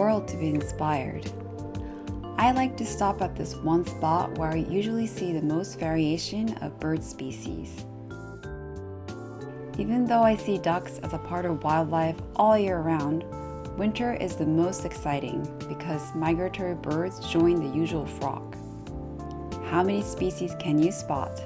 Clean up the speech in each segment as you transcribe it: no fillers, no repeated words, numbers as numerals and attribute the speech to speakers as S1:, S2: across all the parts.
S1: world to be inspired. I like to stop at this one spot where I usually see the most variation of bird species. Even though I see ducks as a part of wildlife all year round, winter is the most exciting because migratory birds join the usual flock. How many species can you spot?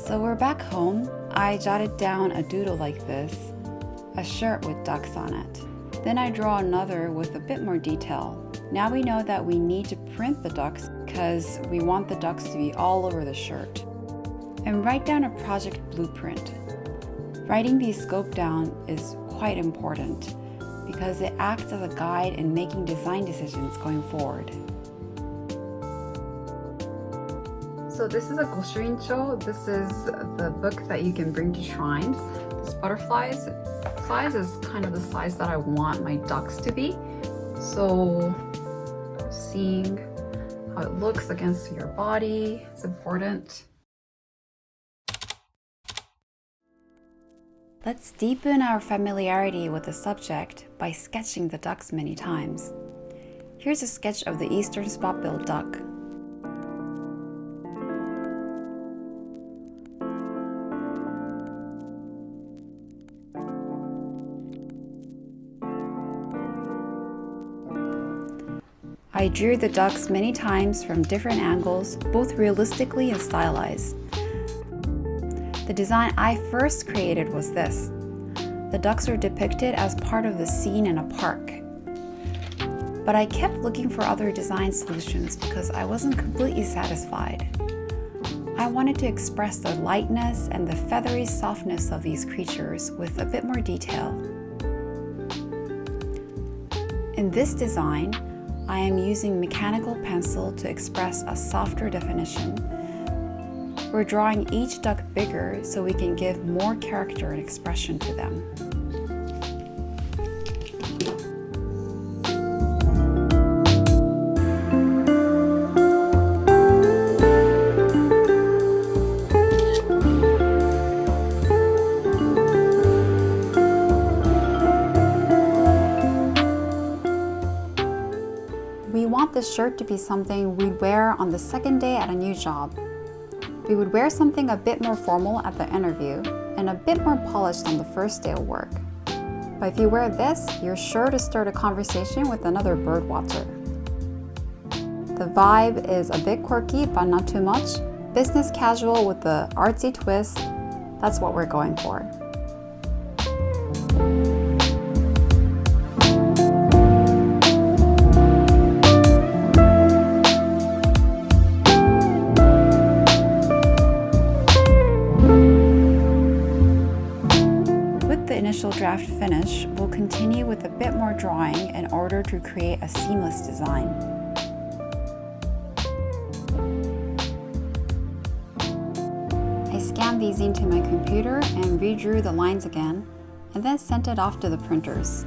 S1: So we're back home. I jotted down a doodle like this, a shirt with ducks on it. Then I draw another with a bit more detail. Now we know that we need to print the ducks because we want the ducks to be all over the shirt. And write down a project blueprint. Writing these scope down is quite important because it acts as a guide in making design decisions going forward. So this is a Goshuincho. This is the book that you can bring to shrines. This butterfly's size is kind of the size that I want my ducks to be. So seeing how it looks against your body is important. Let's deepen our familiarity with the subject by sketching the ducks many times. Here's a sketch of the eastern spot-billed duck. I drew the ducks many times from different angles, both realistically and stylized. The design I first created was this. The ducks are depicted as part of the scene in a park. But I kept looking for other design solutions because I wasn't completely satisfied. I wanted to express the lightness and the feathery softness of these creatures with a bit more detail. In this design, I am using mechanical pencil to express a softer definition. We're drawing each duck bigger so we can give more character and expression to them. We want this shirt to be something we'd wear on the second day at a new job. We would wear something a bit more formal at the interview and a bit more polished on the first day of work. But if you wear this, you're sure to start a conversation with another birdwatcher. The vibe is a bit quirky but not too much. Business casual with the artsy twist. That's what we're going for. Initial draft finish, we'll continue with a bit more drawing in order to create a seamless design. I scanned these into my computer and redrew the lines again, and then sent it off to the printers.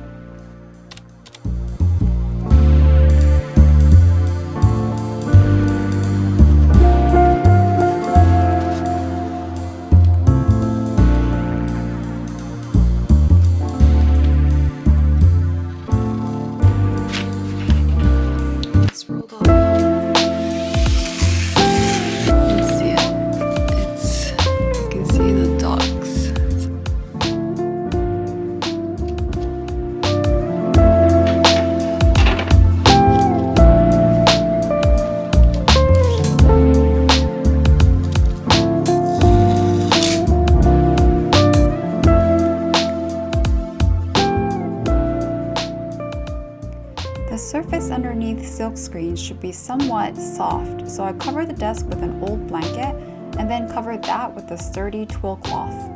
S1: The surface underneath silkscreen should be somewhat soft, so I covered the desk with an old blanket and then covered that with a sturdy twill cloth.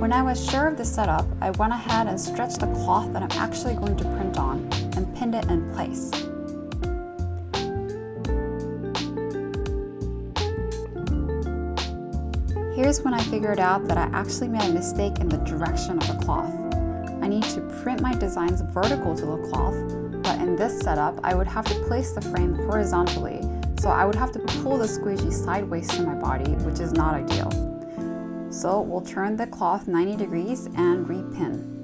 S1: When I was sure of the setup, I went ahead and stretched the cloth that I'm actually going to print on and pinned it in place. Here's when I figured out that I actually made a mistake in the direction of the cloth. I need to print my designs vertical to the cloth, but in this setup, I would have to place the frame horizontally, so I would have to pull the squeegee sideways to my body, which is not ideal. So we'll turn the cloth 90 degrees and repin.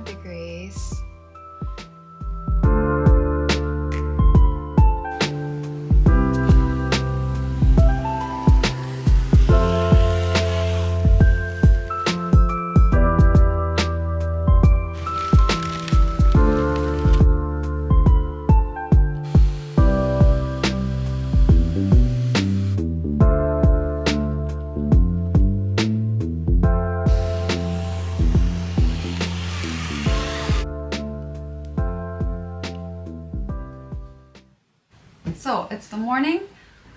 S1: Degrees. So it's the morning.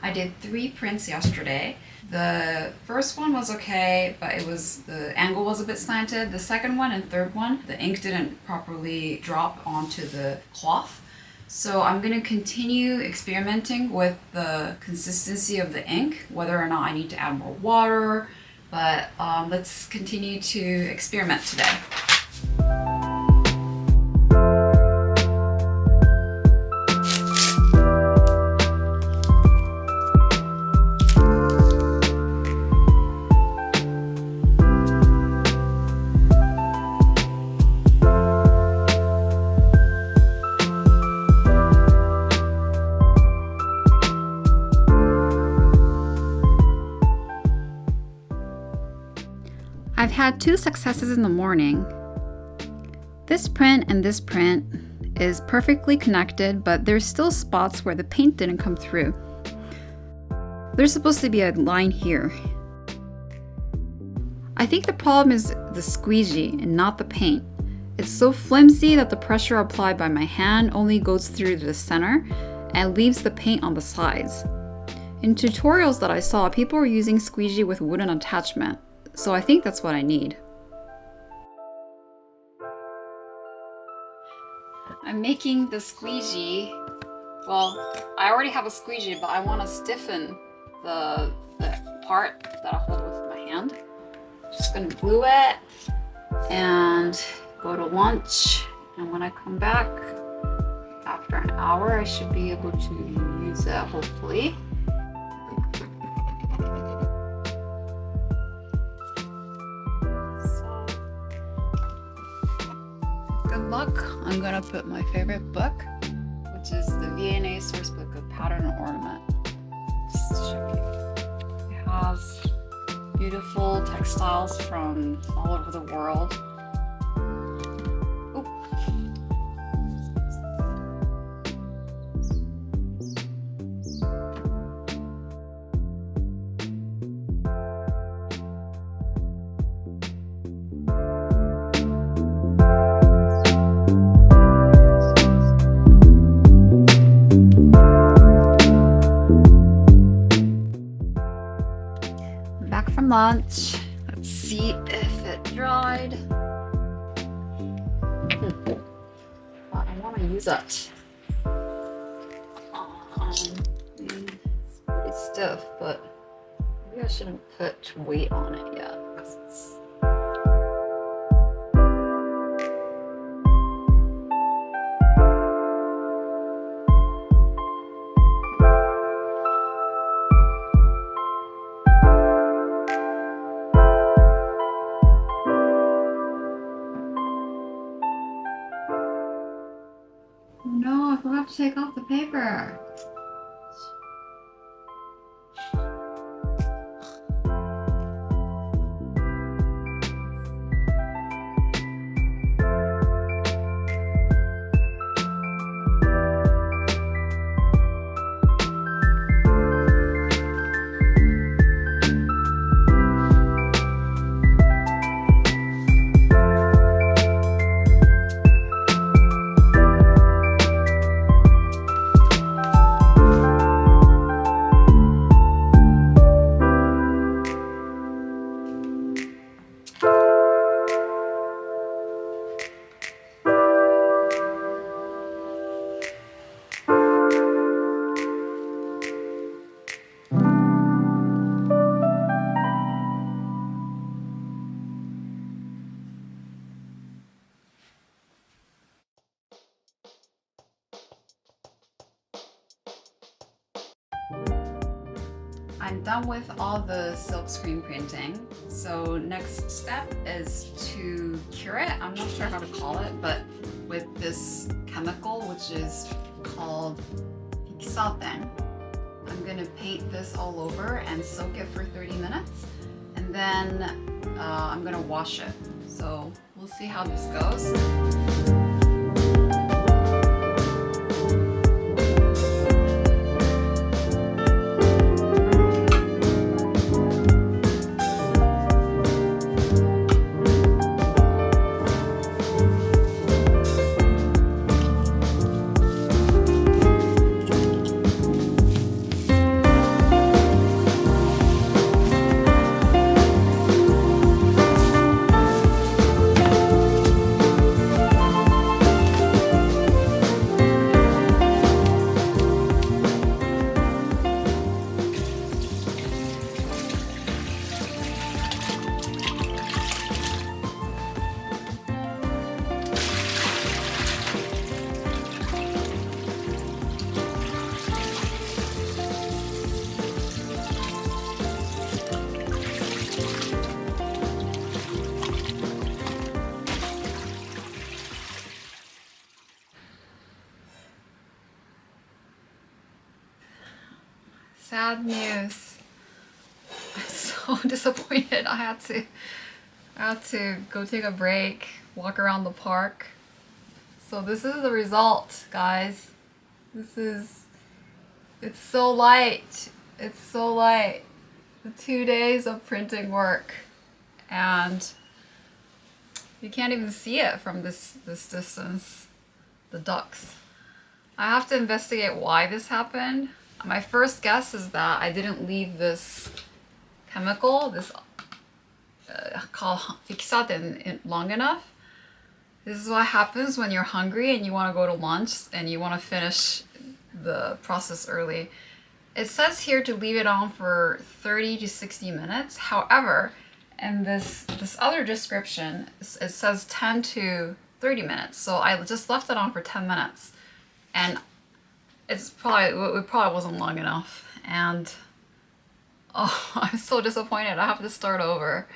S1: I did 3 prints yesterday. The first one was okay, but the angle was a bit slanted. The second one and third one, the ink didn't properly drop onto the cloth. So I'm going to continue experimenting with the consistency of the ink, whether or not I need to add more water. But let's continue to experiment today. I've had 2 successes in the morning. This print and this print is perfectly connected, but there's still spots where the paint didn't come through. There's supposed to be a line here. I think the problem is the squeegee and not the paint. It's so flimsy that the pressure applied by my hand only goes through to the center and leaves the paint on the sides. In tutorials that I saw, people were using squeegee with wooden attachment. So I think that's what I need. I'm making the squeegee. Well, I already have a squeegee, but I want to stiffen the part that I hold with my hand. Just gonna glue it and go to lunch. And when I come back after an hour, I should be able to use it, hopefully. Good luck. I'm gonna put my favorite book, which is the V&A source book of pattern and ornament. Just to show you. It has beautiful textiles from all over the world. Ooh. Back from lunch. Let's see if it dried. But I want to use it. It's pretty stiff, but maybe I shouldn't put weight on it yet because it's. No, I forgot to take off the paper. I'm done with all the silk screen printing. So next step is to cure it. I'm not sure how to call it, but with this chemical, which is called fixaten. I'm gonna paint this all over and soak it for 30 minutes. And then I'm gonna wash it. So we'll see how this goes. Sad news. I'm so disappointed. I had to go take a break, walk around the park. So this is the result, guys. It's so light. It's so light. The 2 days of printing work, and you can't even see it from this distance. The ducks. I have to investigate why this happened. My first guess is that I didn't leave this chemical, this called fixaten, long enough. This is what happens when you're hungry and you want to go to lunch and you want to finish the process early. It says here to leave it on for 30 to 60 minutes. However, in this other description, it says 10 to 30 minutes. So I just left it on for 10 minutes. And it probably wasn't long enough, and I'm so disappointed. I have to start over.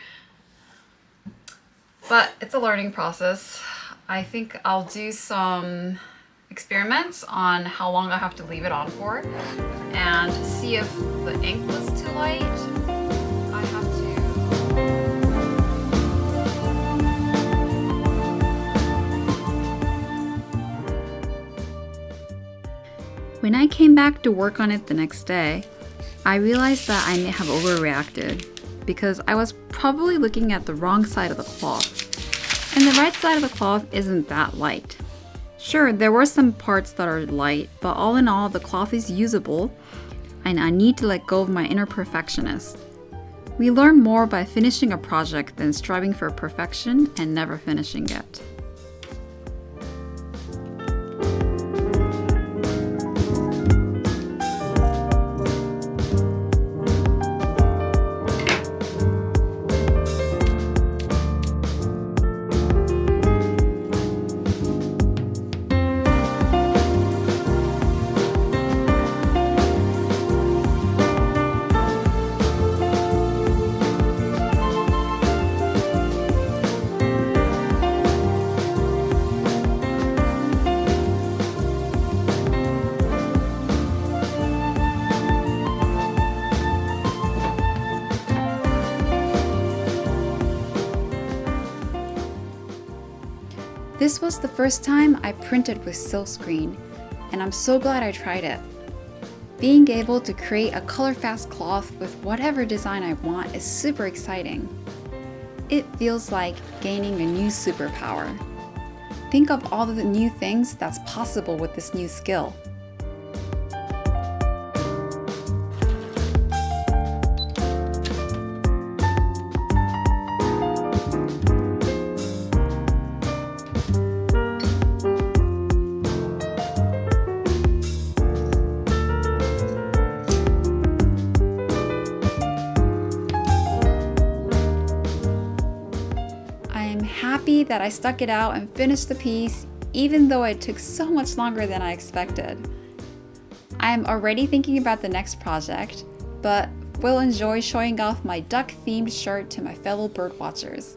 S1: But it's a learning process. I think I'll do some experiments on how long I have to leave it on for, and see if the ink was too light. I have to. When I came back to work on it the next day, I realized that I may have overreacted because I was probably looking at the wrong side of the cloth. And the right side of the cloth isn't that light. Sure, there were some parts that are light, but all in all, the cloth is usable, and I need to let go of my inner perfectionist. We learn more by finishing a project than striving for perfection and never finishing it. This was the first time I printed with silkscreen, and I'm so glad I tried it. Being able to create a color-fast cloth with whatever design I want is super exciting. It feels like gaining a new superpower. Think of all of the new things that's possible with this new skill. Happy that I stuck it out and finished the piece, even though it took so much longer than I expected. I am already thinking about the next project, but will enjoy showing off my duck-themed shirt to my fellow birdwatchers.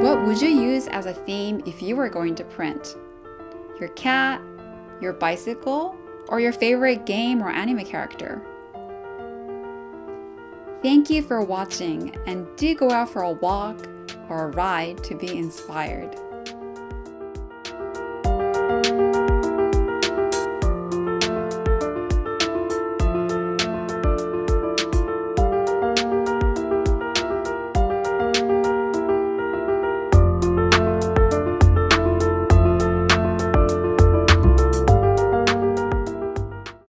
S1: What would you use as a theme if you were going to print? Your cat, your bicycle, or your favorite game or anime character? Thank you for watching, and do go out for a walk or a ride to be inspired.